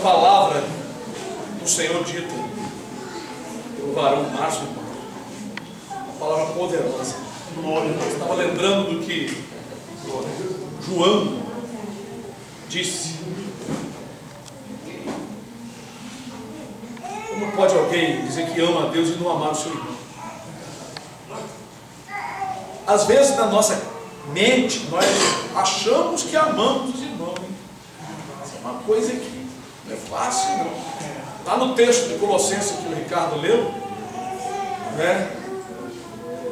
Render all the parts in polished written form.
palavra do Senhor dita pelo varão Márcio, uma palavra poderosa. Eu estava lembrando do que João disse. Como pode alguém dizer que ama a Deus e não amar o seu irmão? Às vezes na nossa mente nós achamos que amamos os irmãos. Isso é uma coisa que não é fácil, não. Lá no texto de Colossenses que o Ricardo leu, né,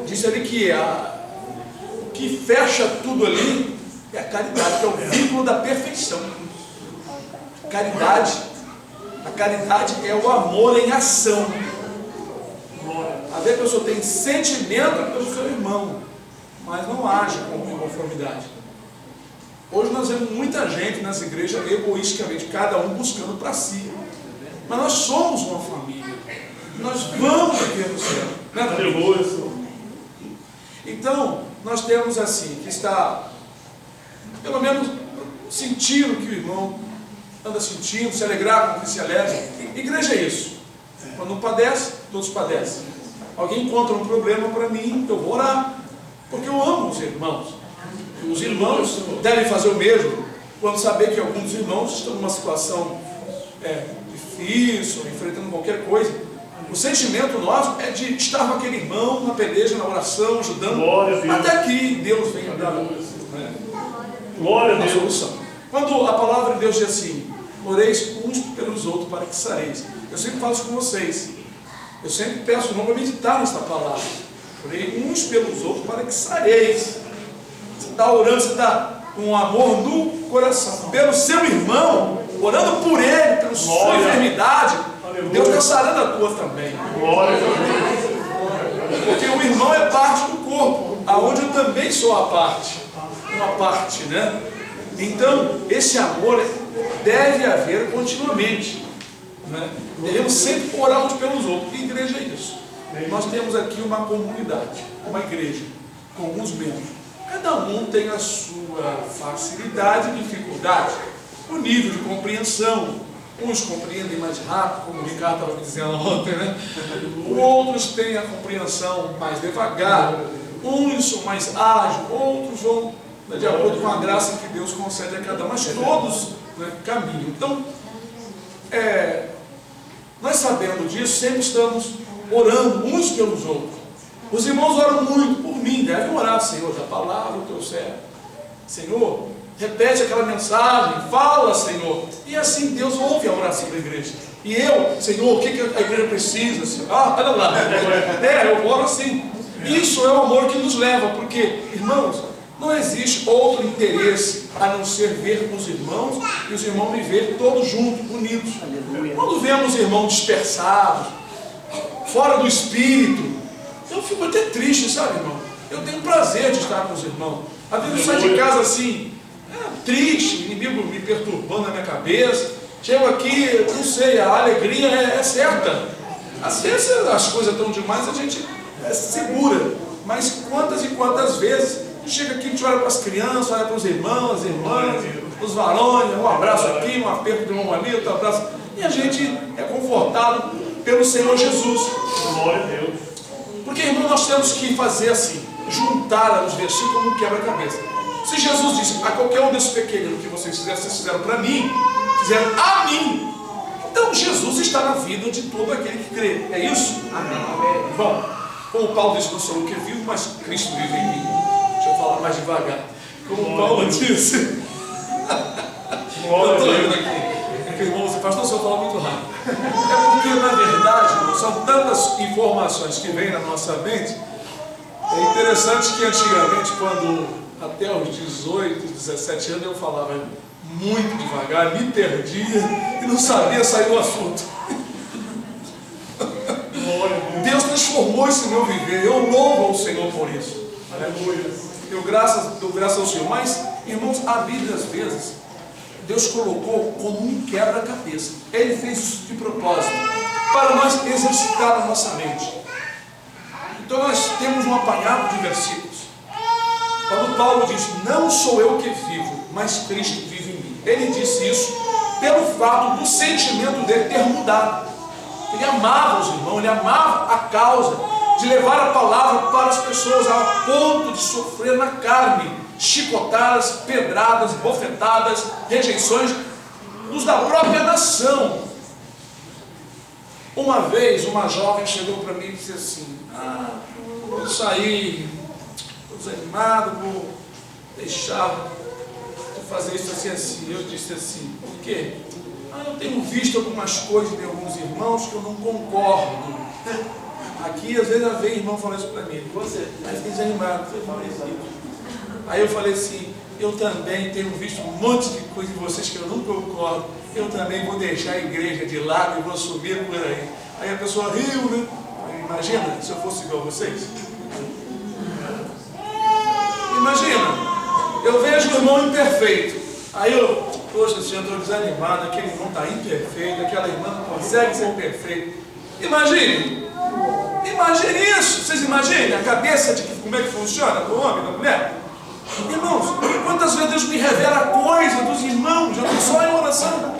diz ali que o que fecha tudo ali é a caridade, que é o vínculo da perfeição. A caridade é o amor em ação. Às vezes a pessoa tem sentimento pelo seu irmão, mas não age com conformidade. Hoje nós vemos muita gente nas igrejas egoisticamente, cada um buscando para si. Mas nós somos uma família. Nós vamos viver no céu. Né? Então, nós temos assim, que está, pelo menos, sentindo o que o irmão anda sentindo, se alegrar com o que se alegra. Igreja é isso. Quando um padece, todos padecem. Alguém encontra um problema para mim, eu vou orar. Porque eu amo os irmãos. Os irmãos devem fazer o mesmo quando saber que alguns irmãos estão numa situação difícil, enfrentando qualquer coisa. O sentimento nosso é de estar com aquele irmão na peleja, na oração, ajudando, até que Deus venha dar uma solução. Quando a palavra de Deus diz assim: oreis uns pelos outros para que sareis. Eu sempre falo isso com vocês. Eu sempre peço o irmão para meditar nessa palavra. Orei uns pelos outros para que sareis. Você está orando, você está com amor no coração pelo seu irmão, orando por ele, pela sua enfermidade. Deus está sarando a tua também. Porque o irmão é parte do corpo, aonde eu também sou a parte. Uma parte, né? Então, esse amor deve haver continuamente, né? Devemos sempre orar uns pelos outros. Que igreja é isso? Nós temos aqui uma comunidade, uma igreja, com alguns membros. Cada um tem a sua facilidade e dificuldade, o nível de compreensão. Uns compreendem mais rápido, como o Ricardo estava dizendo ontem, né? Outros têm a compreensão mais devagar. Uns são mais ágeis, outros vão de acordo com a graça que Deus concede a cada um, mas todos, né, caminham. Então, nós sabendo disso, sempre estamos orando uns pelos outros. Os irmãos oram muito por mim, devem orar: Senhor, da palavra do teu servo, Senhor, repete aquela mensagem, fala, Senhor. E assim Deus ouve a oração da igreja. E eu, Senhor, o que a igreja precisa, Senhor? Olha lá, eu oro assim. Isso é o amor que nos leva, porque, irmãos, não existe outro interesse a não ser ver os irmãos e os irmãos me ver todos juntos, unidos. Quando vemos irmãos dispersados, fora do espírito, eu fico até triste, sabe, irmão? Eu tenho prazer de estar com os irmãos. Às vezes eu saio de casa assim, triste, inimigo me perturbando na minha cabeça. Chego aqui, não sei, a alegria é certa. Às vezes as coisas estão demais, a gente segura. Mas quantas e quantas vezes a gente chega aqui, a gente olha para as crianças, olha para os irmãos, as irmãs, os varões, um abraço aqui, um aperto de mão ali, outro abraço. E a gente é confortado pelo Senhor Jesus. Glória a Deus. Porque, irmão, nós temos que fazer assim, juntar os versículos como um quebra-cabeça. Se Jesus disse: a qualquer um desses pequeninos que vocês fizeram para mim, fizeram a mim. Então Jesus está na vida de todo aquele que crê. É isso? Amém. Bom, como Paulo disse: não sou eu que vivo, mas Cristo vive em mim. Deixa eu falar mais devagar. Como Paulo disse. Eu estou indo aqui. Irmão, você faz, não, eu falo muito rápido. É porque, na verdade, são tantas informações que vêm na nossa mente. É interessante que antigamente, quando até os 18, 17 anos, eu falava muito devagar, me perdia e não sabia sair do assunto. Deus transformou esse meu viver. Eu louvo ao Senhor por isso. Aleluia. Dou graças ao Senhor. Mas, irmãos, a Bíblia, às vezes, Deus colocou como um quebra-cabeça. Ele fez isso de propósito, para nós exercitar a nossa mente. Então nós temos um apanhado de versículos. Quando Paulo diz: não sou eu que vivo, mas Cristo vive em mim. Ele disse isso pelo fato do sentimento dele ter mudado. Ele amava os irmãos, ele amava a causa de levar a palavra para as pessoas, a ponto de sofrer na carne chicotadas, pedradas, bofetadas, rejeições dos da própria nação. Uma vez uma jovem chegou para mim e disse assim: vou sair, estou desanimado, vou deixar de fazer isso assim, assim. Eu disse assim: por quê? Eu tenho visto algumas coisas de alguns irmãos que eu não concordo. Aqui às vezes vem irmão falando isso para mim: você, aí fiquei desanimado, foi falecido. Aí eu falei assim: eu também tenho visto um monte de coisa de vocês que eu não concordo. Eu também vou deixar a igreja de lado e vou subir por aí. Aí a pessoa riu, né? Imagina se eu fosse igual a vocês. Imagina, eu vejo o irmão imperfeito. Aí eu, poxa, eu estou desanimado, aquele irmão está imperfeito, aquela irmã não consegue ser perfeita. Imagine isso. Vocês imaginem a cabeça de como é que funciona do homem, da mulher? Irmãos, quantas vezes Deus me revela coisa dos irmãos, eu estou só em oração.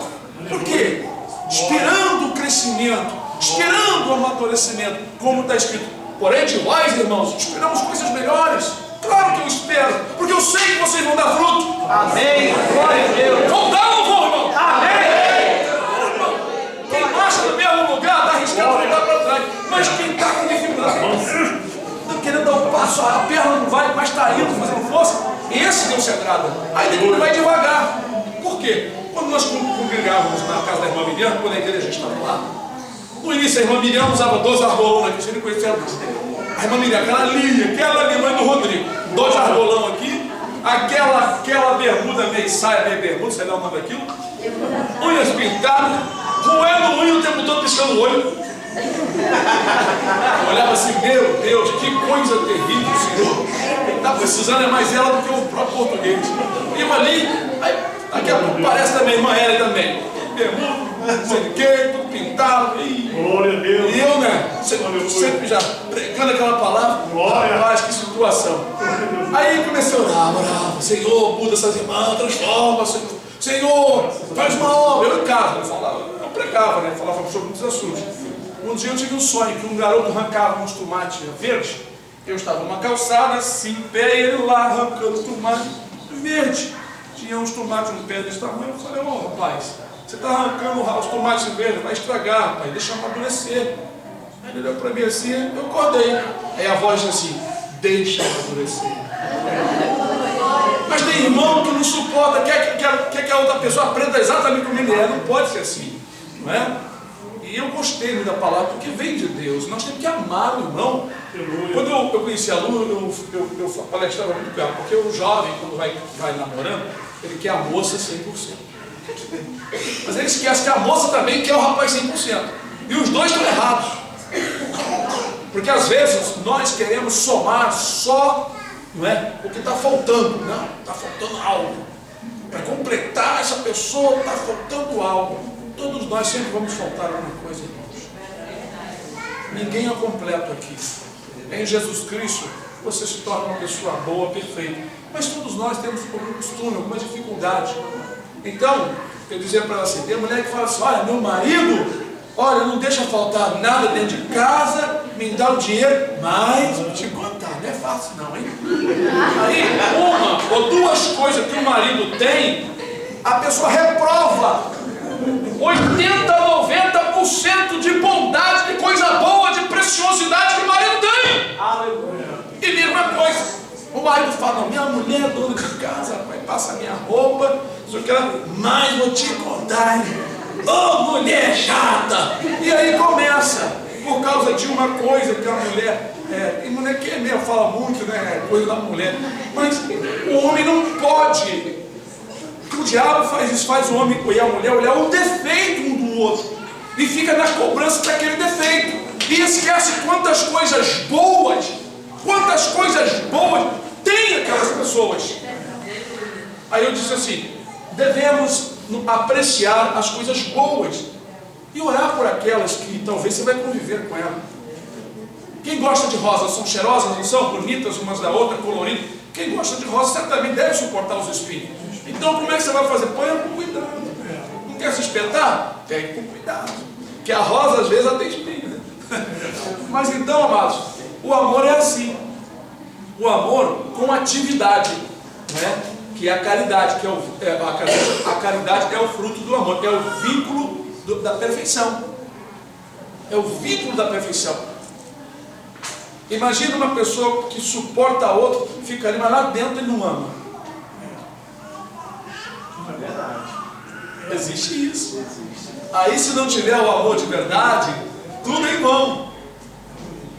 Por quê? Esperando o crescimento, esperando o amadurecimento, como está escrito. Porém, de vós, irmãos, esperamos coisas melhores. Claro que eu espero, porque eu sei que vocês vão dar fruto. Amém. Glória a Deus. Vão dar ou não vão, irmão? Amém. Quem marcha no mesmo lugar está arriscando voltar para trás. Mas quem está com dificuldade, está querendo dar um passo, a perna não vai, mas está indo, fazendo força, esse Deus se agrada. Aí depois ele vai devagar. Por quê? Quando nós congregávamos na casa da irmã Miriam, quando a igreja estava lá, no início a irmã Miriam usava 2 argolões aqui, você não conhecia a irmã Miriam, aquela ali, mãe do Rodrigo, 2 argolão aqui, aquela bermuda, meio saia, meio bermuda, sei lá o nome daquilo, unhas pintadas, roendo unha o tempo todo piscando o olho. Eu olhava assim: meu Deus, que coisa terrível, Senhor. Quem está precisando é mais ela do que o próprio português. E eu ali, aí, daqui a pouco parece também, irmã Hélia também. Bermuda, sei de quê, tudo pintado. Glória a Deus. E eu, né, sempre já pregando aquela palavra. Rapaz, que situação. Aí comecei a orar, Senhor, muda essas irmãs, transforma, Senhor, faz uma obra. Eu em casa, eu pregava, né, falava sobre muitos assuntos. Um dia eu tive um sonho que um garoto arrancava uns tomates verdes. Eu estava numa calçada, assim, em pé, e ele lá arrancando tomate verde. Tinha uns tomates no pé desse tamanho. Eu falei: rapaz, você está arrancando os tomates verdes, vai estragar, rapaz, deixa amadurecer. Aí ele olhou para mim assim, eu acordei. Aí a voz disse assim: deixa amadurecer. Mas tem irmão que não suporta, quer que a outra pessoa aprenda exatamente como ele é. Não pode ser assim, não é? E eu gostei muito da palavra, porque vem de Deus. Nós temos que amar o irmão. Quando eu conheci a Lu, eu palestrava muito com ela, porque o jovem, quando vai namorando, ele quer a moça 100%. Mas ele esquece que a moça também quer o rapaz 100%. E os dois estão errados. Porque às vezes nós queremos somar só, não é, o que está faltando. Não, está faltando algo. Para completar essa pessoa, está faltando algo. Todos nós sempre vamos faltar alguma coisa, irmãos. Ninguém é completo aqui. Em Jesus Cristo, você se torna uma pessoa boa, perfeita. Mas todos nós temos algum costume, alguma dificuldade. Então, eu dizia para ela assim: tem mulher que fala assim: olha, meu marido, olha, não deixa faltar nada dentro de casa, me dá o dinheiro, mas vou te contar, não é fácil não, hein? Aí, uma ou duas coisas que o marido tem, a pessoa reprova 80, 90% de bondade, de coisa boa, de preciosidade que o marido tem. Aleluia. E mesma coisa, o marido fala: não, minha mulher é dona de casa, pai, passa minha roupa, só que ela, mas vou te contar, ô mulher chata. E aí começa, por causa de uma coisa que a mulher, tem mulher que mesmo fala muito, né, coisa da mulher, mas o homem não pode. O diabo faz isso, faz o homem e a mulher olhar o defeito um do outro e fica na cobrança daquele defeito e esquece quantas coisas boas tem aquelas pessoas. Aí eu disse assim: devemos apreciar as coisas boas e orar por aquelas que talvez você vai conviver com ela. Quem gosta de rosas são cheirosas, não são? Bonitas umas da outra, coloridas. Quem gosta de rosas certamente deve suportar os espinhos. Então como é que você vai fazer? Põe com cuidado. Não Quer se espetar? Pegue com cuidado. Porque a rosa às vezes ela tem espinho, né? Mas então, amados, o amor é assim. O amor com atividade, né? Que é a caridade, que a caridade é o fruto do amor, é o vínculo da perfeição. É o vínculo da perfeição. Imagina uma pessoa que suporta a outra, fica ali, mas lá dentro ele não ama. Não é verdade. Existe isso. Aí se não tiver o amor de verdade, tudo é em vão.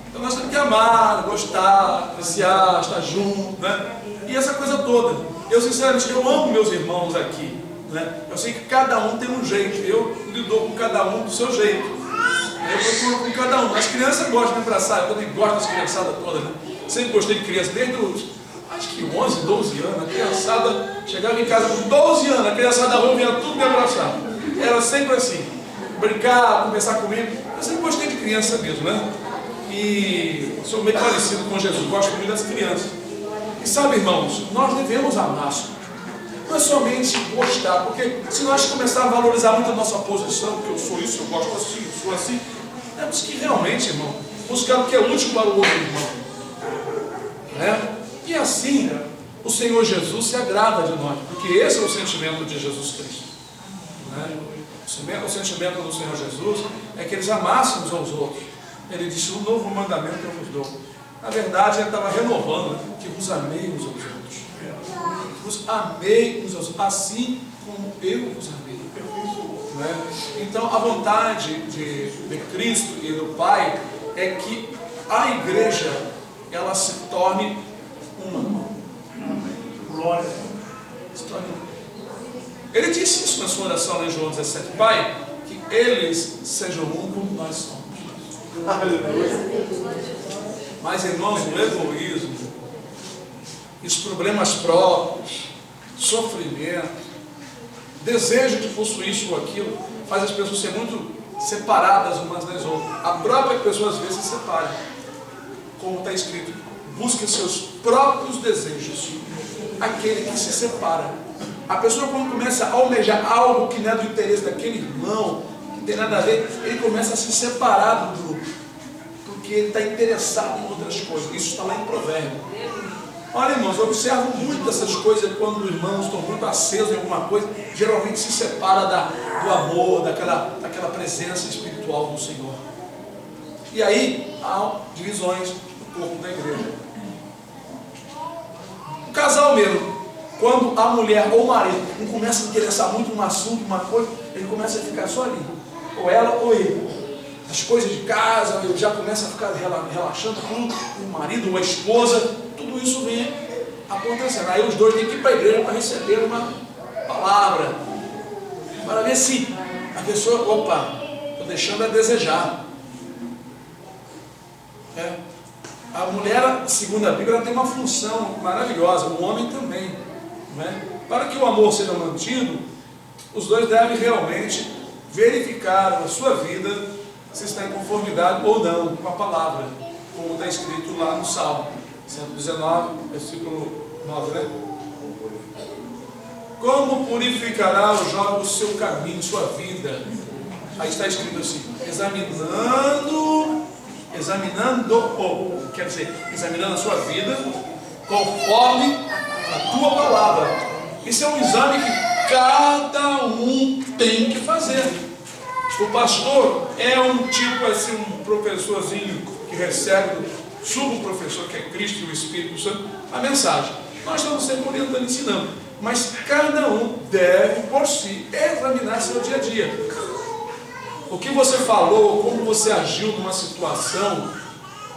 Então nós temos que amar, gostar, apreciar, estar junto, né? E essa coisa toda. Eu sinceramente, eu amo meus irmãos aqui, né? Eu sei que cada um tem um jeito. Eu lido com cada um do seu jeito. Eu procuro com cada um. As crianças gostam de abraçar, eu também gosto das criançadas todas, né? Sempre gostei de criança, desde os, acho que 11, 12 anos. A criançada chegava em casa com 12 anos, a criançada da rua vinha tudo me abraçar. Era sempre assim, brincar, conversar comigo. Eu sempre gostei de criança mesmo, né? E sou meio parecido com Jesus, gosto muito das crianças. E sabe, irmãos, nós devemos amar. Não é somente gostar, porque se nós começarmos a valorizar muito a nossa posição, que eu sou isso, eu gosto assim, eu sou assim, temos que realmente, irmão, buscar o que é útil para o outro irmão. Né? E assim, o Senhor Jesus se agrada de nós, porque esse é o sentimento de Jesus Cristo. Né? O sentimento do Senhor Jesus é que eles amassem uns aos outros. Ele disse: um novo mandamento eu vos dou. Na verdade, ele estava renovando, né? Que vos amei uns aos outros. Vos amei uns aos outros, assim como eu vos amei. Né? Então, a vontade de Cristo e do Pai é que a igreja ela se torne uma. Glória. Se torne uma. Ele disse isso na sua oração em João 17: Pai, que eles sejam um como nós somos. Mas, irmãos, o egoísmo, os problemas próprios, sofrimento, desejo de possuir isso ou aquilo, faz as pessoas serem muito separadas umas das outras. A própria pessoa às vezes se separa, como está escrito: busque seus próprios desejos. Aquele que se separa. A pessoa, quando começa a almejar algo que não é do interesse daquele irmão, que não tem nada a ver, ele começa a se separar do grupo, porque ele está interessado em outras coisas. Isso está lá em Provérbio. Olha, irmãos, eu observo muito essas coisas quando os irmãos estão muito acesos em alguma coisa, geralmente se separa do amor, daquela presença espiritual do Senhor. E aí há divisões no corpo da igreja. O casal mesmo, quando a mulher ou o marido não começa a interessar muito num assunto, uma coisa, ele começa a ficar só ali, ou ela ou ele. As coisas de casa, ele já começa a ficar relaxando com o marido ou a esposa, tudo isso vem acontecendo. Aí os dois têm que ir para a igreja para receber uma palavra, para ver se a pessoa, opa, estou deixando a desejar. A mulher, segundo a Bíblia, ela tem uma função maravilhosa, o homem também. Para que o amor seja mantido, os dois devem realmente verificar na sua vida se está em conformidade ou não com a palavra, como está escrito lá no Salmo 119, versículo 9, né? Como purificará o jovem o seu caminho, sua vida? Aí está escrito assim: examinando, quer dizer, examinando a sua vida conforme a tua palavra. Isso é um exame que cada um tem que fazer. O pastor é um tipo assim, um professorzinho que recebe do subprofessor, que é Cristo e o Espírito Santo, a mensagem. Nós estamos sempre orientando e ensinando, mas cada um deve por si examinar seu dia a dia. O que você falou, como você agiu numa situação,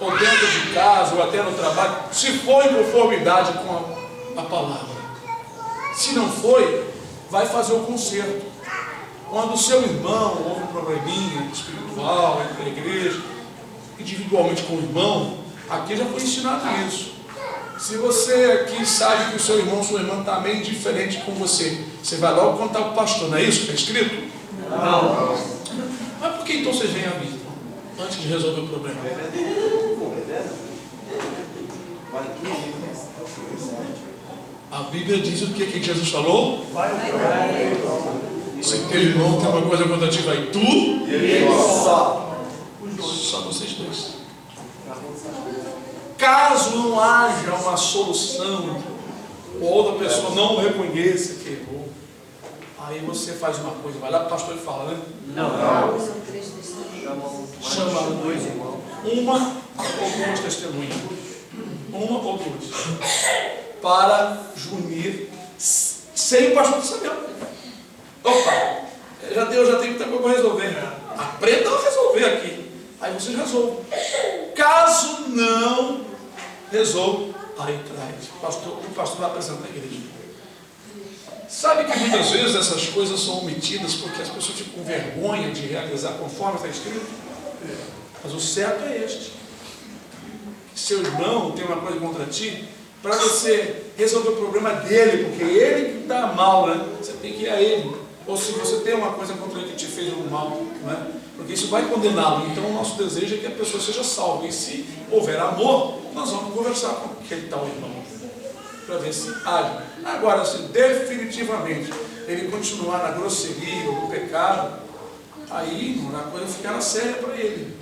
ou dentro de casa, ou até no trabalho, se foi em conformidade com a palavra. Se não foi, vai fazer o conserto. Quando o seu irmão houve um probleminha espiritual entre a igreja, individualmente com o irmão, aqui já foi ensinado isso. Se você aqui sabe que o seu irmão, sua irmã está meio diferente com você, você vai logo contar para o pastor, não é isso que está escrito? Não. Mas por que então vocês vêm a mim, antes de resolver o problema? A Bíblia diz o que Jesus falou? Vai o Se Aquele irmão tem uma coisa contra ti, vai tu e ele só vocês dois. Caso não haja uma solução, ou outra pessoa não reconheça que errou, aí você faz uma coisa, vai lá para o pastor e fala, né? Não. Chama dois irmãos. Uma ou duas testemunhas. Uma ou duas. Para junir sem o pastor saber. Opa, já tem muita coisa para resolver. Aprenda a resolver aqui. Aí vocês resolvem. Caso não resolva, aí traz. O pastor vai apresentar a igreja. Sabe que muitas vezes essas coisas são omitidas porque as pessoas ficam com vergonha de realizar conforme está escrito? Mas o certo é este. Seu irmão tem uma coisa contra ti, para você resolver o problema dele, porque ele que está mal, né? Você tem que ir a ele. Ou se você tem uma coisa contra ele que te fez um mal, né? Porque isso vai condená-lo. Então o nosso desejo é que a pessoa seja salva. E se houver amor, nós vamos conversar com aquele tal irmão, para ver se age. Agora, se definitivamente ele continuar na grosseria ou no pecado, aí a coisa ficará séria para ele.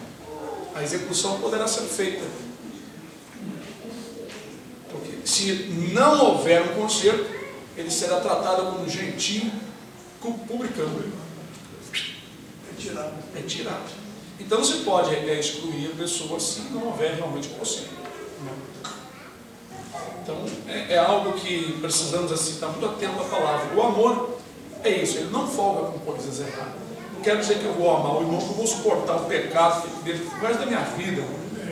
A execução poderá ser feita. Porque se não houver um conserto, ele será tratado como gentil, como publicano. É tirado. Então se pode excluir a pessoa se não houver realmente um conserto. Então é algo que precisamos assim, estar muito atento à palavra. O amor é isso, ele não folga com coisas erradas. Não quero dizer que eu vou amar o irmão, que eu vou suportar o pecado dele por causa da minha vida.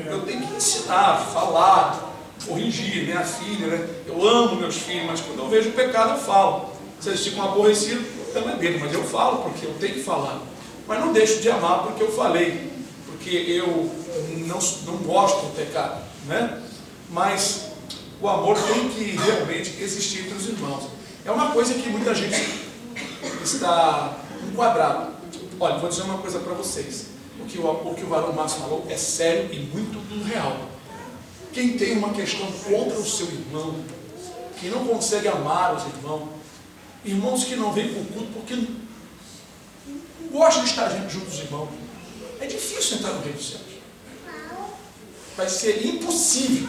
Eu tenho que ensinar, falar, corrigir minha filha, né? Eu amo meus filhos, mas quando eu vejo o pecado eu falo. Se eles ficam aborrecidos, também dele, mas eu falo porque eu tenho que falar. Mas não deixo de amar porque eu falei, porque eu não gosto do pecado, né? Mas o amor tem que realmente existir entre os irmãos. É uma coisa que muita gente está enquadrada. Olha, vou dizer uma coisa para vocês. O que o varão Márcio falou é sério e muito real. Quem tem uma questão contra o seu irmão, que não consegue amar os irmãos que não vêm para o culto porque não gostam de estar junto dos irmãos, é difícil entrar no reino dos céus. Vai ser impossível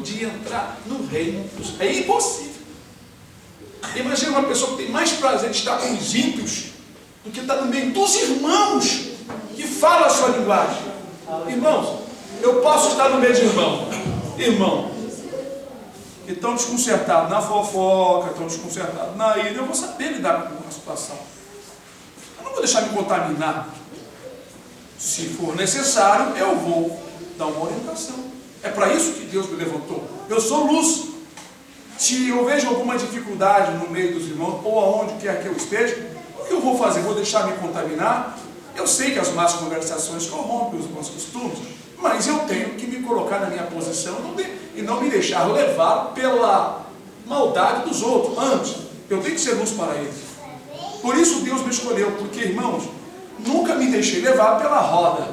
de entrar no reino dos céus. É impossível. Imagina uma pessoa que tem mais prazer de estar com os ímpios do que estar no meio dos irmãos que falam a sua linguagem. Irmãos, eu posso estar no meio de irmão que estão desconcertados na fofoca, estão desconcertados na ira. Eu vou saber lidar com a situação. Eu não vou deixar me contaminar. Se for necessário, eu vou dar uma orientação. É para isso que Deus me levantou. Eu sou luz. Se eu vejo alguma dificuldade no meio dos irmãos, ou aonde quer que eu esteja, o que eu vou fazer? Vou deixar me contaminar? Eu sei que as más conversações corrompem os bons costumes, mas eu tenho que me colocar na minha posição e não me deixar levar pela maldade dos outros. Antes, eu tenho que ser luz para eles. Por isso Deus me escolheu, porque, irmãos, nunca me deixei levar pela roda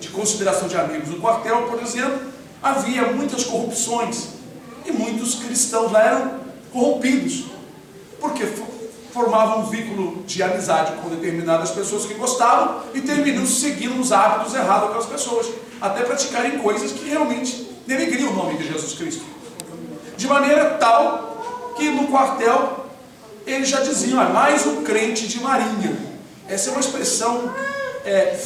de consideração de amigos. No quartel, por exemplo, havia muitas corrupções e muitos cristãos lá eram corrompidos, porque formavam um vínculo de amizade com determinadas pessoas que gostavam e terminam seguindo os hábitos errados daquelas pessoas, até praticarem coisas que realmente denegriam o nome de Jesus Cristo. De maneira tal que no quartel eles já diziam, mais um crente de marinha. Essa é uma expressão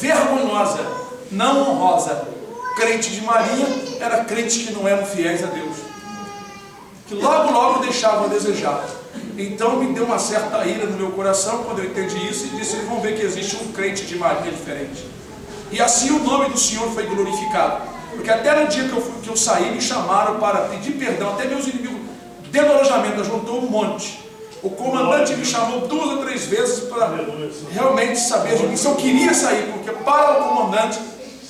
vergonhosa, não honrosa. Crente de marinha era crente que não eram fiéis a Deus, que logo deixavam a desejar. Então me deu uma certa ira no meu coração quando eu entendi isso e disse, vão ver que existe um crente de marinha diferente. E assim o nome do Senhor foi glorificado, porque até no dia que eu saí, me chamaram para pedir perdão, até meus inimigos dentro do alojamento, juntou um monte. O comandante me chamou 2 ou 3 vezes para realmente saber de mim se eu queria sair, porque para o comandante,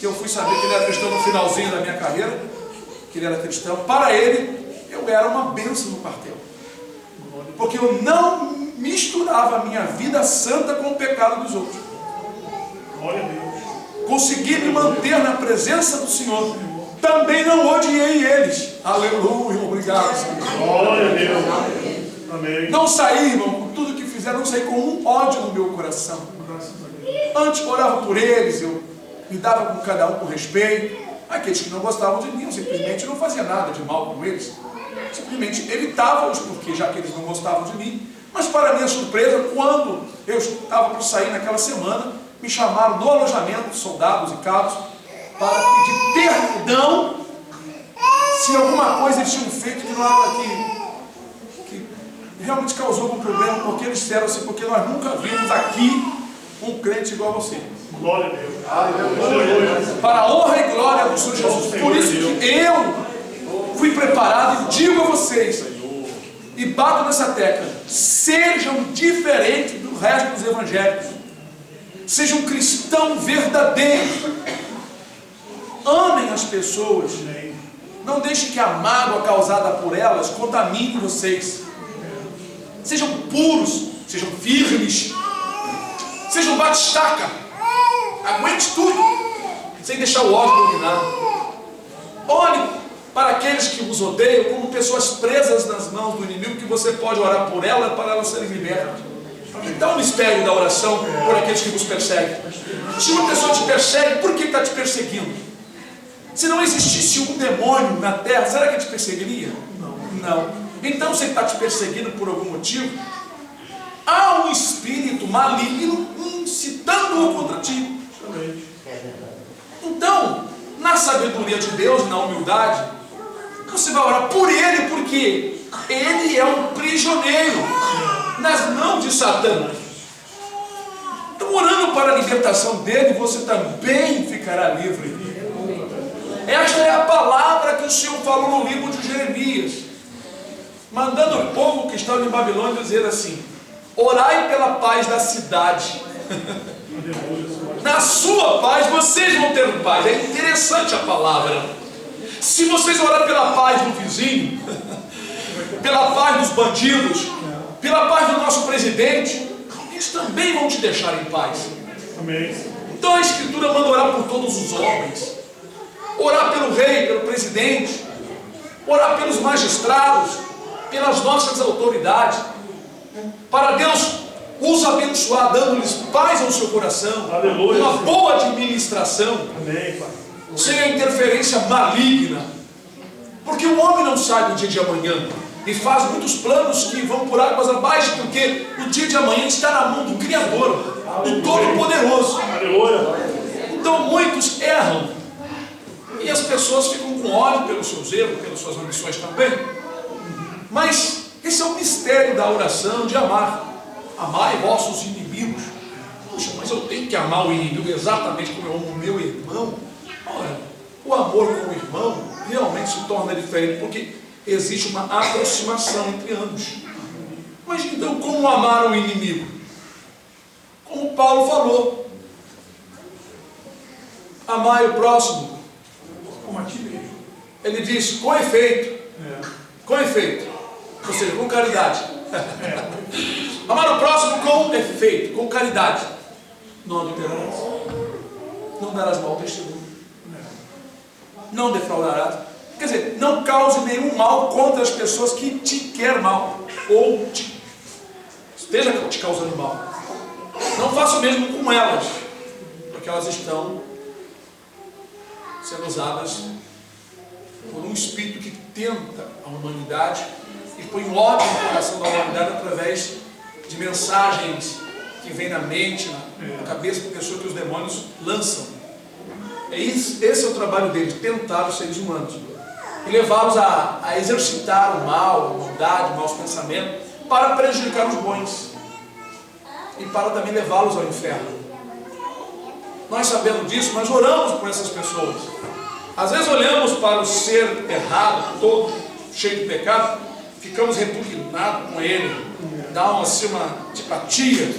que eu fui saber que ele era cristão no finalzinho da minha carreira, que ele era cristão, para ele eu era uma bênção no quartel, porque eu não misturava a minha vida santa com o pecado dos outros. Glória a Deus. Consegui me manter na presença do Senhor. Também não odiei eles. Aleluia, obrigado, Senhor. Glória a Deus. Amém. Não saí, irmão, com tudo que fizeram, não saí com um ódio no meu coração. Graças a Deus. Antes orava por eles, eu me dava com cada um com respeito. Aqueles que não gostavam de mim, eu simplesmente não fazia nada de mal com eles. Simplesmente evitava-os, porque já que eles não gostavam de mim. Mas para minha surpresa, quando eu estava para sair naquela semana, me chamaram no alojamento, soldados e cabos, para pedir perdão se alguma coisa eles tinham feito que não era que realmente causou algum problema, porque eles disseram assim, porque nós nunca vimos aqui um crente igual a você. Glória a Deus. Aleluia. Para a honra e glória do Senhor Jesus. Por isso que eu fui preparado e digo a vocês, e bato nessa tecla, sejam diferentes do resto dos evangélicos. Seja um cristão verdadeiro. Amem as pessoas. Não deixem que a mágoa causada por elas contamine vocês. Sejam puros, sejam firmes, sejam batistaca. Aguente tudo, sem deixar o ódio dominar. Olhe para aqueles que vos odeiam como pessoas presas nas mãos do inimigo, que você pode orar por ela para elas serem libertas. Então o mistério da oração por aqueles que vos perseguem. Se uma pessoa te persegue, por que está te perseguindo? Se não existisse um demônio na terra, será que ele te perseguiria? Não. Então, se ele está te perseguindo por algum motivo, há um espírito maligno incitando-o contra ti. Então, na sabedoria de Deus, na humildade, você vai orar por ele, porque ele é um prisioneiro nas mãos de Satã. Então, orando para a libertação dele, você também ficará livre. Esta é a palavra que o Senhor falou no livro de Jeremias, mandando o povo que estava em Babilônia dizer assim: orai pela paz da cidade. Na sua paz vocês vão ter paz. É interessante a palavra. Se vocês orarem pela paz do vizinho, pela paz dos bandidos, pela paz do nosso presidente, eles também vão te deixar em paz. Amém. Então a Escritura manda orar por todos os homens, orar pelo rei, pelo presidente, orar pelos magistrados, pelas nossas autoridades, para Deus os abençoar, dando-lhes paz ao seu coração. Aleluia. Uma boa administração. Amém, Pai. Sem a interferência maligna, porque o homem não sabe o dia de amanhã e faz muitos planos que vão por águas abaixo, porque o dia de amanhã está na mão do Criador, do Todo-Poderoso. Então muitos erram e as pessoas ficam com ódio pelos seus erros, pelas suas ambições também. Mas esse é o mistério da oração, de amar. Amai vossos inimigos. Puxa, mas eu tenho que amar o inimigo exatamente como eu amo o meu irmão? Ora, o amor com o irmão realmente se torna diferente, porque existe uma aproximação entre ambos. Mas então, como amar o inimigo? Como Paulo falou: amai o próximo como a ti mesmo. Ele disse, com efeito. Com efeito. Ou seja, com caridade. Amar o próximo com efeito, com caridade. Não adulterarás. Não darás mau testemunho. Não defraudarás. Quer dizer, não cause nenhum mal contra as pessoas que te querem mal, ou esteja te causando mal. Não faça o mesmo com elas, porque elas estão sendo usadas por um espírito que tenta a humanidade e põe ódio no coração da humanidade através de mensagens que vêm na mente, na cabeça da pessoa, que os demônios lançam. Esse é o trabalho deles, tentar os seres humanos e levá-los a exercitar o mal, a maldade, maus pensamentos, para prejudicar os bons e para também levá-los ao inferno. Nós sabemos disso, mas oramos por essas pessoas. Às vezes olhamos para o ser errado, todo cheio de pecado, ficamos repugnados com ele, dá uma antipatia,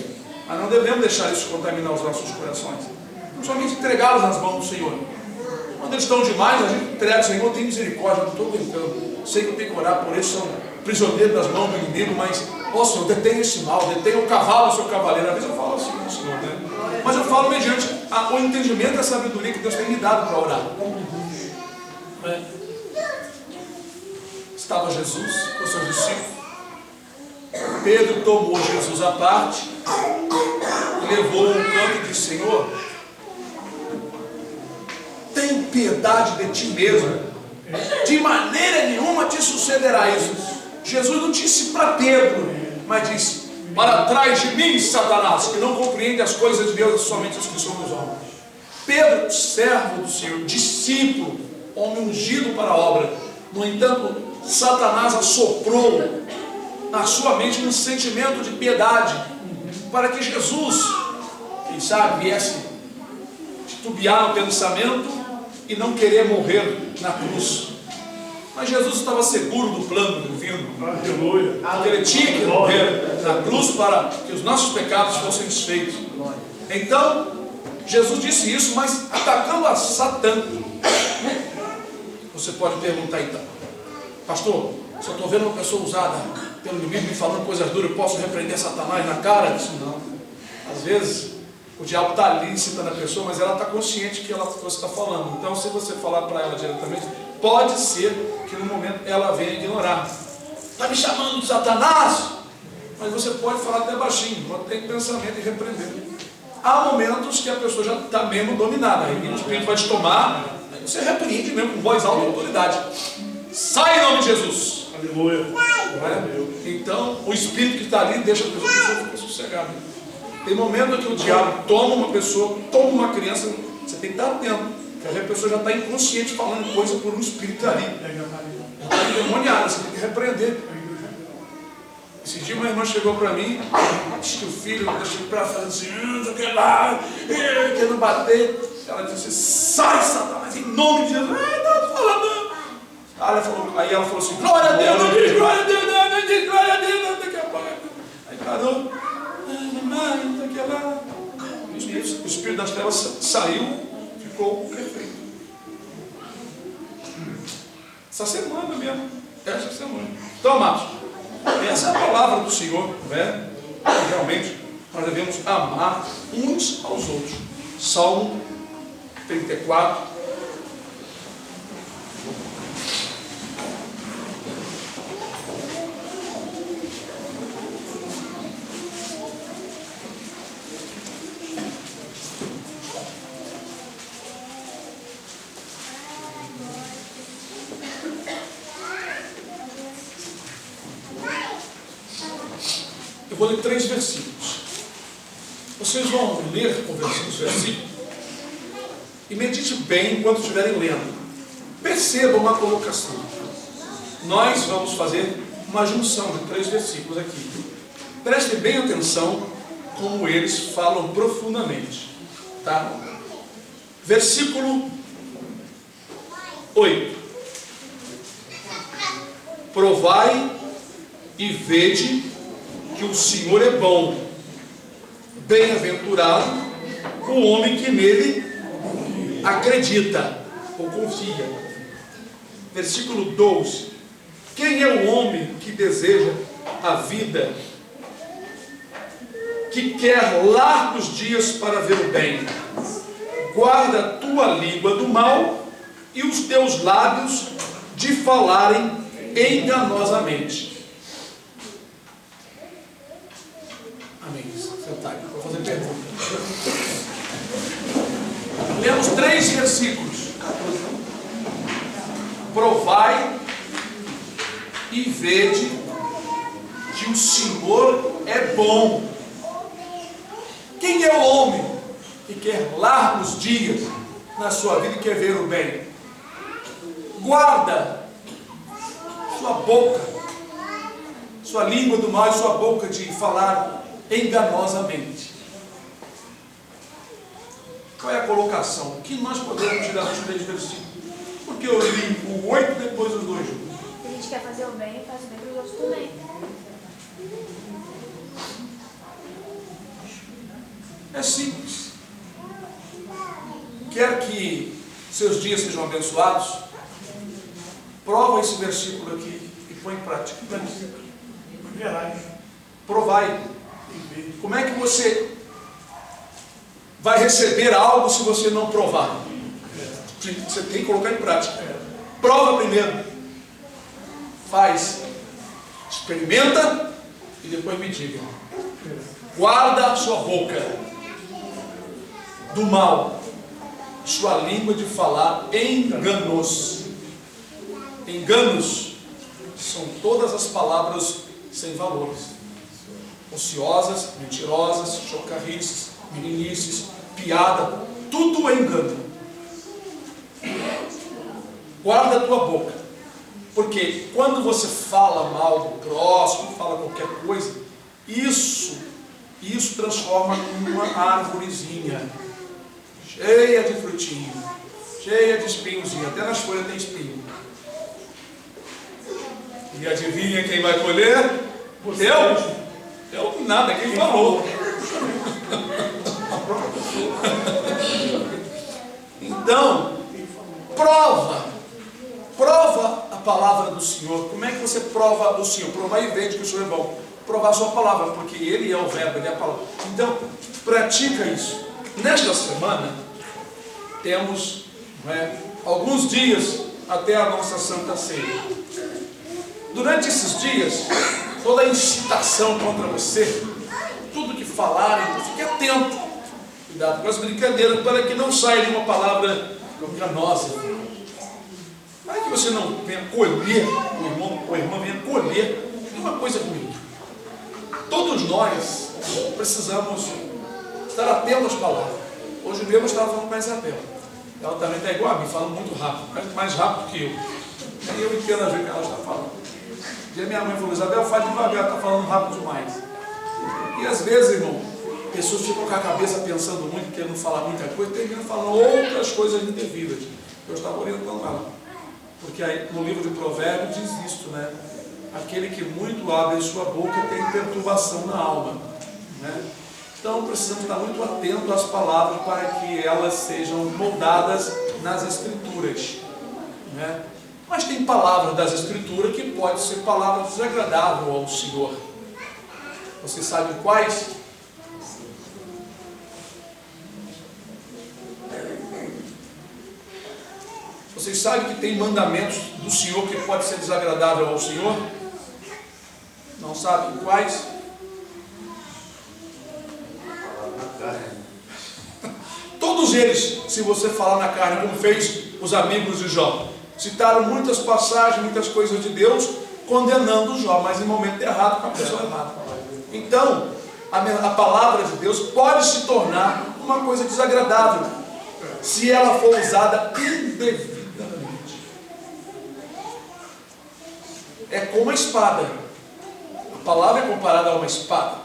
mas não devemos deixar isso contaminar os nossos corações. Somente entregá-los nas mãos do Senhor. Quando eles estão demais, a gente entrega: Senhor, tem misericórdia, não estou brincando. Sei que eu tenho que orar por eles, são prisioneiros das mãos do inimigo, mas, ó Senhor, detém esse mal, detém o cavalo, o seu cavaleiro. Às vezes eu falo assim com o Senhor, né? Mas eu falo mediante o entendimento e a sabedoria que Deus tem me dado para orar. Estava Jesus com os seus discípulos, Pedro tomou Jesus à parte, levou um canto e disse: Senhor, tem piedade de ti mesmo, de maneira nenhuma te sucederá isso. Jesus não disse para Pedro, mas disse: para trás de mim, Satanás, que não compreende as coisas de Deus, somente as que são dos homens. Pedro, servo do Senhor, discípulo, homem ungido para a obra. No entanto, Satanás assoprou na sua mente um sentimento de piedade, para que Jesus, quem sabe, viesse titubear no pensamento e não querer morrer na cruz. Mas Jesus estava seguro do plano divino. Aleluia. Porque ele tinha que morrer na cruz para que os nossos pecados fossem desfeitos. Então, Jesus disse isso, mas atacando a Satã. Você pode perguntar então: pastor, se eu estou vendo uma pessoa usada pelo inimigo me falando coisas duras, eu posso repreender Satanás na cara? Isso não. Às vezes o diabo está ali incitando a pessoa, mas ela está consciente que você está falando. Então, se você falar para ela diretamente, pode ser que no momento ela venha ignorar. Está me chamando de Satanás? Mas você pode falar até baixinho, pode ter pensamento e repreender. Há momentos que a pessoa já está mesmo dominada, aí o Espírito vai te tomar, aí você repreende mesmo com voz alta e autoridade. Sai em nome de Jesus. Aleluia. Então, o Espírito que está ali deixa a pessoa ficar sossegada. Tem momento que o diabo toma uma pessoa, toma uma criança, você tem que estar atento, porque a pessoa já está inconsciente falando coisa por um Espírito ali. Já está endemoniada, você tem que repreender. Esse dia uma irmã chegou para mim, disse que o filho deixou para fazer assim, não quer lá, querendo bater. Ela disse: sai, Satanás, em nome de Jesus. Não falando. Aí ela falou assim: glória a Deus, não diz glória a Deus, não diz glória a Deus, não, daqui a pouco. Aí parou, mamãe, daqui a lá. O espírito das trevas saiu, ficou perfeito. Essa semana mesmo, essa semana. Então, amados, essa é a palavra do Senhor, né? Realmente nós devemos amar uns aos outros. Salmo 34. Eu vou ler 3 versículos. Vocês vão ler os versículos e medite bem enquanto estiverem lendo. Perceba uma colocação. Nós vamos fazer uma junção de 3 versículos aqui. Preste bem atenção como eles falam profundamente. Tá? Versículo 8. Provai e vede que o Senhor é bom. Bem-aventurado o homem que nele acredita ou confia. Versículo 12. Quem é o homem que deseja a vida, que quer largos dias para ver o bem? Guarda a tua língua do mal e os teus lábios de falarem enganosamente. Amém. Sentai, vou fazer pergunta. Lemos 3 versículos. Provai e vede que o Senhor é bom. Quem é o homem que quer largos dias na sua vida e quer ver o bem? Guarda sua boca, sua língua do mal e sua boca de falar enganosamente. Qual é a colocação? O que nós podemos tirar dos 3 versículos? Porque eu li o 8 e depois os 2 juntos. A gente quer fazer o bem e faz o bem para os outros também. É simples. Quer que seus dias sejam abençoados? Prova esse versículo aqui e põe em prática. Provai. Como é que você vai receber algo se você não provar? Você tem que colocar em prática. Prova primeiro. Faz. Experimenta e depois me digam. Guarda a sua boca do mal, sua língua de falar enganos. Enganos são todas as palavras sem valores, ociosas, mentirosas, chocarrices, meninices, piada, tudo é engano. Guarda a tua boca, porque quando você fala mal do próximo, fala qualquer coisa, isso transforma numa árvorezinha cheia de frutinho, cheia de espinhozinho, até nas folhas tem espinho. E adivinha quem vai colher? Eu nada, quem falou. Então, prova a palavra do Senhor. Como é que você prova o Senhor? Provar e vede que o Senhor é bom. Provar a sua palavra, porque Ele é o verbo, Ele é a palavra. Então, pratica isso. Nesta semana, temos alguns dias até a nossa Santa Ceia. Durante esses dias, toda a incitação contra você, tudo que falarem, fique atento. Cuidado com as brincadeiras, para que não saia de uma palavra enganosa. Para que você não venha colher, o irmão ou a irmã venha colher uma coisa ruim. Todos nós precisamos estar atentos às palavras. Hoje mesmo eu estava falando com a Isabel. Ela também está igual a mim, falando muito rápido, mais rápido que eu. Nem eu entendo a ver o que ela está falando. E a minha mãe falou, Isabel, faz devagar, está falando rápido demais. E às vezes, irmão, pessoas ficam com a cabeça pensando muito, querendo falar muita coisa, terminam falando outras coisas indevidas. Eu estava orientando ela. Porque aí, no livro de Provérbios diz isto, né? Aquele que muito abre sua boca tem perturbação na alma. Né? Então precisamos estar muito atentos às palavras para que elas sejam moldadas nas Escrituras. Né? Mas tem palavras das Escrituras que podem ser palavras desagradáveis ao Senhor. Vocês sabem quais? Vocês sabem que tem mandamentos do Senhor que pode ser desagradável ao Senhor? Não sabem quais? Todos eles, se você falar na carne, como fez os amigos de Jó, citaram muitas passagens, muitas coisas de Deus, condenando Jó, mas em momento errado, com a pessoa errada. Então, a palavra de Deus pode se tornar uma coisa desagradável, se ela for usada indevidamente. É como a espada. A palavra é comparada a uma espada.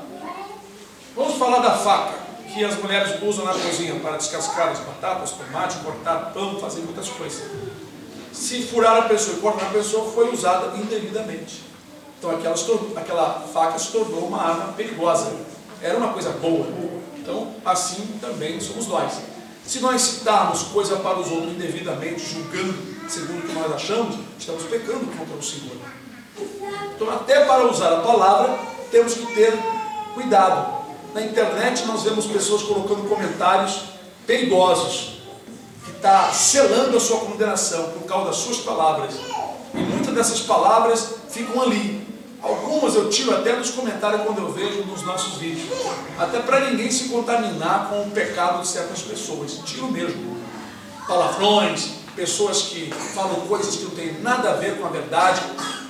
Vamos falar da faca, que as mulheres usam na cozinha para descascar as batatas, tomate, cortar pão, fazer muitas coisas. Se furar a pessoa e cortar a pessoa, foi usada indevidamente. Então aquela faca se tornou uma arma perigosa. Era uma coisa boa. Então assim também somos nós. Se nós citarmos coisa para os outros indevidamente, julgando segundo o que nós achamos, estamos pecando contra o Senhor. Então até para usar a palavra, temos que ter cuidado. Na internet nós vemos pessoas colocando comentários perigosos, que está selando a sua condenação por causa das suas palavras. E muitas dessas palavras ficam ali. Algumas eu tiro até dos comentários quando eu vejo nos nossos vídeos. Até para ninguém se contaminar com o pecado de certas pessoas. Tiro mesmo. Palavrões, pessoas que falam coisas que não têm nada a ver com a verdade.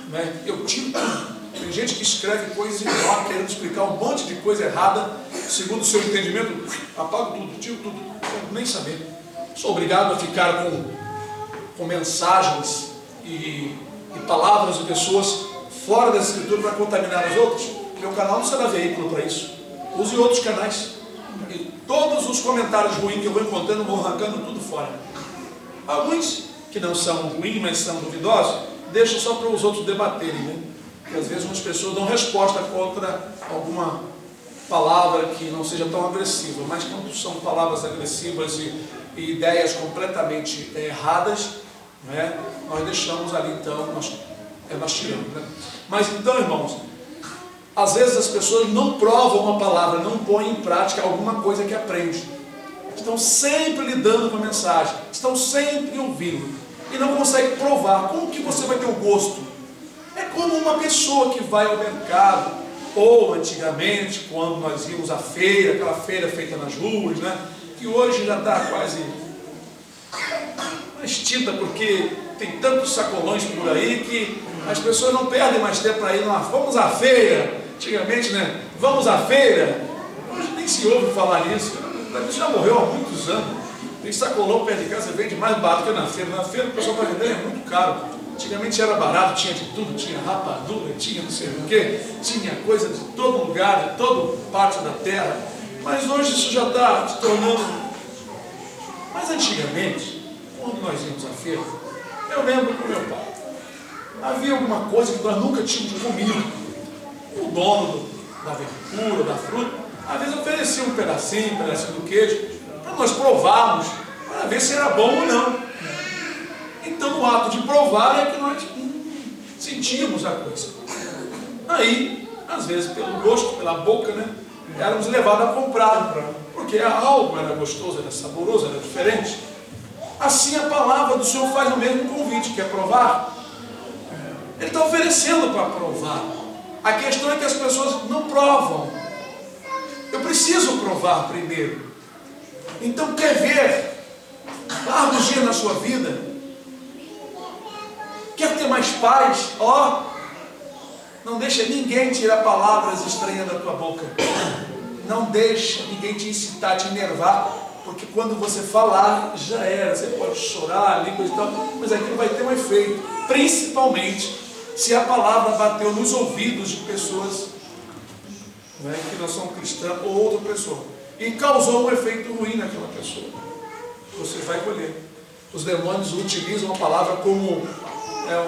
Né? Eu tiro tudo. Tem gente que escreve coisas igual, querendo explicar um monte de coisa errada, segundo o seu entendimento. Apago tudo, tiro tudo. Não quero nem saber. Sou obrigado a ficar com mensagens e palavras de pessoas fora das Escrituras para contaminar os outros. Meu canal não será veículo para isso. Use outros canais. E todos os comentários ruins que eu vou encontrando, vou arrancando tudo fora. Alguns que não são ruins, mas são duvidosos, deixam só para os outros debaterem, né? Porque às vezes umas pessoas dão resposta contra alguma palavra que não seja tão agressiva. Mas quando são palavras agressivas e ideias completamente erradas, né, nós deixamos ali, então, nós tiramos. Né? Mas então, irmãos, às vezes as pessoas não provam uma palavra, não põem em prática alguma coisa que aprende. Estão sempre lidando com a mensagem, estão sempre ouvindo e não conseguem provar. Como que você vai ter o gosto? É como uma pessoa que vai ao mercado ou antigamente, quando nós íamos à feira, aquela feira feita nas ruas, né? Que hoje já está quase extinta, porque tem tantos sacolões por aí que as pessoas não perdem mais tempo para ir lá. Vamos à feira, antigamente, né? Vamos à feira. Hoje nem se ouve falar nisso. Isso já morreu há muitos anos. Tem sacolão perto de casa, vende mais barato que na feira. Na feira o pessoal está vendendo, é muito caro. Antigamente era barato, tinha de tudo, tinha rapadura, tinha não sei o quê, tinha coisa de todo lugar, de toda parte da terra. Mas hoje isso já está se tornando. Mas antigamente, quando nós íamos à feira, eu lembro com meu pai, havia alguma coisa que nós nunca tínhamos comido. O dono da verdura, da fruta, às vezes oferecia um pedacinho do queijo, para nós provarmos, para ver se era bom ou não. Então, no ato de provar é que nós sentíamos a coisa. Aí, às vezes, pelo gosto, pela boca, né, éramos levados a comprar, porque algo era gostoso, era saboroso, era diferente. Assim, a palavra do Senhor faz o mesmo convite, quer provar? Ele está oferecendo para provar. A questão é que as pessoas não provam. Eu preciso provar primeiro. Então, quer ver largos dias na sua vida? Quer ter mais paz? Não deixa ninguém tirar palavras estranhas da tua boca. Não deixa ninguém te incitar, te enervar, porque quando você falar, já era. Você pode chorar, língua e tal, mas aquilo vai ter um efeito, principalmente se a palavra bateu nos ouvidos de pessoas, né, que não são cristãs ou outra pessoa, e causou um efeito ruim naquela pessoa. Você vai colher. Os demônios utilizam a palavra como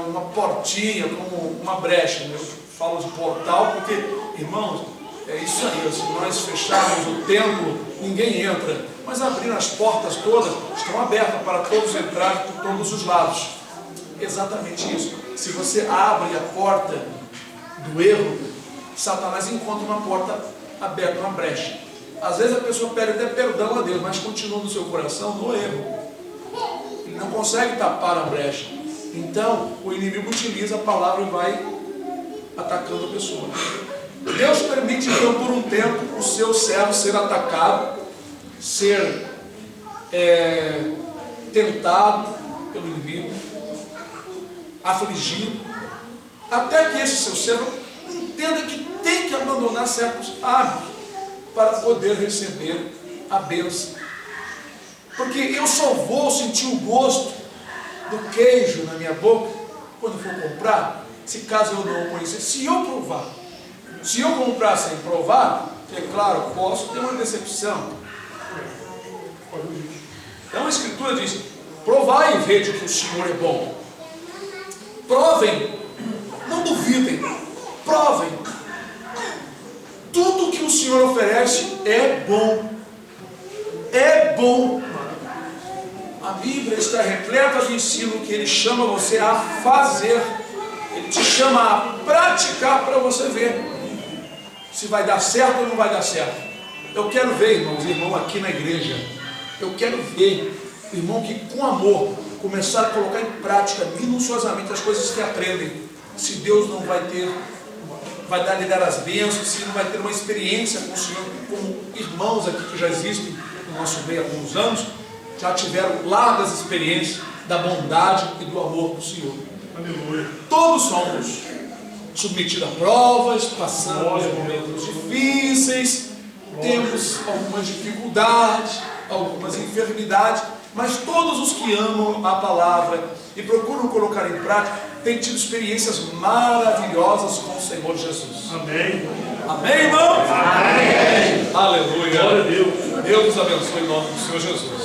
uma portinha, como uma brecha. Eu falo de portal porque, irmãos, é isso aí. Se nós fecharmos o templo, ninguém entra. Mas abrir as portas todas, estão abertas para todos entrarem por todos os lados. Exatamente isso. Se você abre a porta do erro, Satanás encontra uma porta aberta, uma brecha. Às vezes a pessoa pede até perdão a Deus, mas continua no seu coração no erro. Ele não consegue tapar a brecha. Então, o inimigo utiliza a palavra e vai atacando a pessoa. Deus permite, então, por um tempo, o seu servo ser atacado, ser tentado pelo inimigo, afligido, até que esse seu servo entenda que tem que abandonar certos hábitos para poder receber a bênção. Porque eu só vou sentir o gosto do queijo na minha boca quando for comprar, se caso eu não o conhecer, se eu provar. Se eu comprar sem provar, é claro, posso ter uma decepção. Então a Escritura diz: provai e vede que o Senhor é bom. Provem, não duvidem, provem. Tudo que o Senhor oferece é bom. É bom. A Bíblia está repleta de ensino que Ele chama você a fazer. Ele te chama a praticar para você ver se vai dar certo ou não vai dar certo. Eu quero ver, irmão aqui na igreja. Eu quero ver, irmão, que com amor começar a colocar em prática minuciosamente as coisas que aprendem. Se Deus não vai lhe dar as bênçãos, se não vai ter uma experiência com o Senhor, como irmãos aqui que já existem no nosso meio há alguns anos, já tiveram largas experiências da bondade e do amor do Senhor. Aleluia. Todos somos submetidos a provas, passamos momentos difíceis, temos algumas dificuldades, algumas enfermidades, mas todos os que amam a palavra e procuram colocar em prática têm tido experiências maravilhosas com o Senhor Jesus. Amém. Amém, irmão? Amém. Aleluia. Glória a Deus. Deus nos abençoe em nome do Senhor Jesus.